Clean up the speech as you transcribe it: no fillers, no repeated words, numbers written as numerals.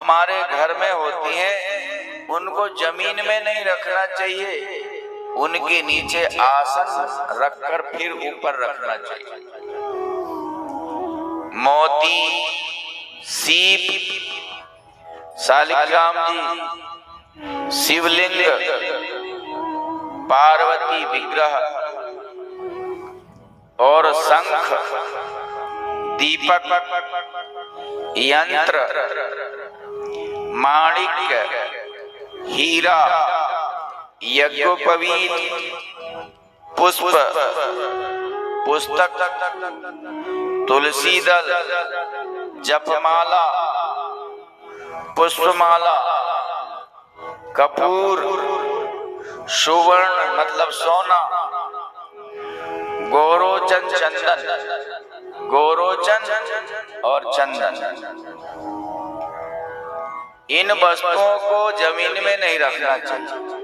हमारे घर में होती हैं उनको जमीन में नहीं रखना चाहिए, उनके नीचे आसन रखकर फिर ऊपर रखना चाहिए। मोती, सीप, शालिग्राम जी, शिवलिंग, पार्वती विग्रह और शंख, दीपक, यंत्र, माणिक्य, हीरा, यज्ञोपवीत, पुष्प, पुस्तक, तुलसी दल, जपमाला, पुष्पमाला, कपूर, सुवर्ण मतलब सोना, गोरोचन चंदन, गोरोचन और चंदन, इन वस्तुओं को जमीन में नहीं रखना चाहिए।